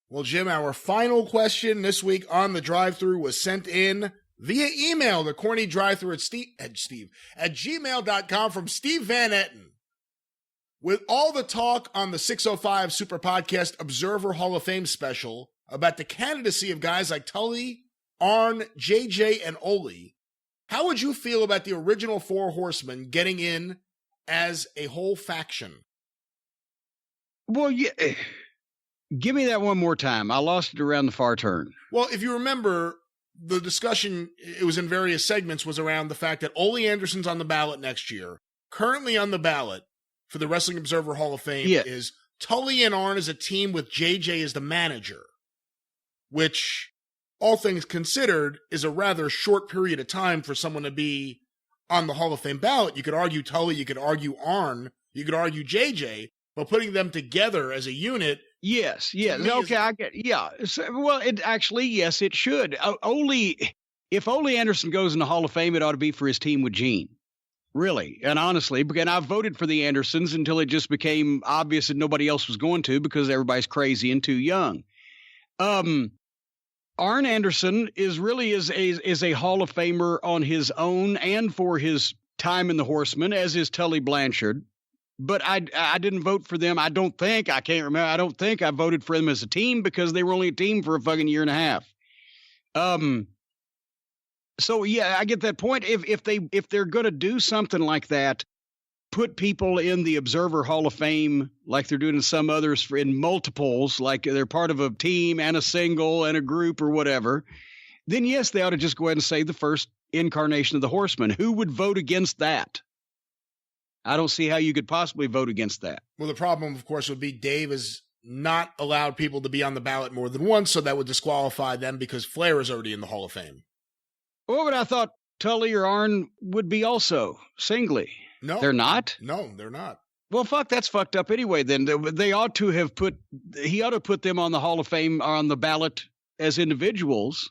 Well, Jim, our final question this week on the Drive-Thru was sent in via email to CornyDriveThru at gmail.com from Steve Van Etten. With all the talk on the 605 Superpodcast Observer Hall of Fame special about the candidacy of guys like Tully, Arn, JJ, and Ole, how would you feel about the original four horsemen getting in as a whole faction? Well, yeah. Give me that one more time. I lost it around the far turn. Well, if you remember, the discussion, it was in various segments, was around the fact that Ole Anderson's on the ballot next year. Currently on the ballot for the Wrestling Observer Hall of Fame is Tully and Arn as a team with JJ as the manager, which, all things considered, is a rather short period of time for someone to be on the Hall of Fame ballot. You could argue Tully, you could argue Arn, you could argue JJ, but putting them together as a unit. Yes. Okay, I get. Yeah. So, well, it actually, yes, it should. If Ole Anderson goes in the Hall of Fame, it ought to be for his team with Gene. Really, and honestly, because I voted for the Andersons until it just became obvious that nobody else was going to because everybody's crazy and too young. Arn Anderson is a Hall of Famer on his own and for his time in the Horsemen, as is Tully Blanchard. But I didn't vote for them. I don't think I voted for them as a team because they were only a team for a fucking year and a half. So yeah, I get that point. If they're going to do something like that, put people in the Observer Hall of Fame like they're doing in some others in multiples, like they're part of a team and a single and a group or whatever, then yes, they ought to just go ahead and say the first incarnation of the Horsemen. Who would vote against that? I don't see how you could possibly vote against that. Well, the problem, of course, would be Dave has not allowed people to be on the ballot more than once, so that would disqualify them because Flair is already in the Hall of Fame. Well, but I thought Tully or Arn would be also singly. No. They're not? No, they're not. Well, fuck, that's fucked up anyway, then. He ought to put them on the Hall of Fame or on the ballot as individuals,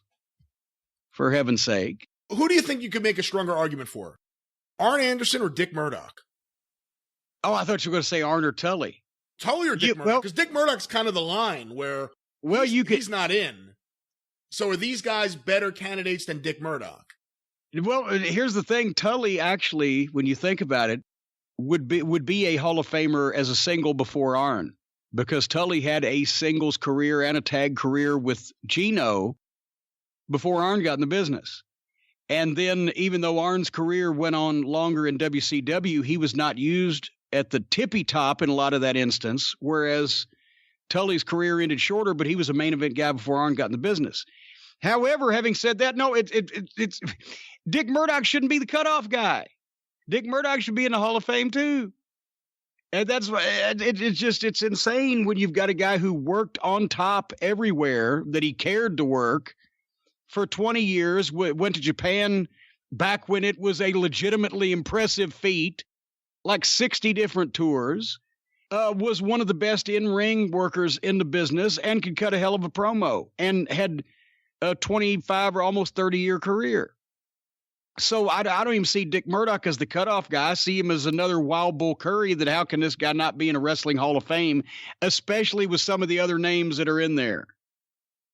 for heaven's sake. Who do you think you could make a stronger argument for? Arn Anderson or Dick Murdoch? Oh, I thought you were going to say Arn or Tully. Tully or Dick Murdoch? Because Dick Murdoch's kind of the line where he's not in. So are these guys better candidates than Dick Murdoch? Well, here's the thing. Tully actually, when you think about it, would be a Hall of Famer as a single before Arn, because Tully had a singles career and a tag career with Gino before Arn got in the business. And then even though Arn's career went on longer in WCW, he was not used at the tippy top in a lot of that instance, whereas Tully's career ended shorter, but he was a main event guy before Arn got in the business. However, having said that, no, it's Dick Murdoch shouldn't be the cutoff guy. Dick Murdoch should be in the Hall of Fame too. And that's it's insane when you've got a guy who worked on top everywhere that he cared to work for 20 years, went to Japan back when it was a legitimately impressive feat, like 60 different tours, was one of the best in-ring workers in the business and could cut a hell of a promo and had a 25 or almost 30-year career. So I don't even see Dick Murdoch as the cutoff guy. I see him as another Wild Bull Curry, that how can this guy not be in a Wrestling Hall of Fame, especially with some of the other names that are in there.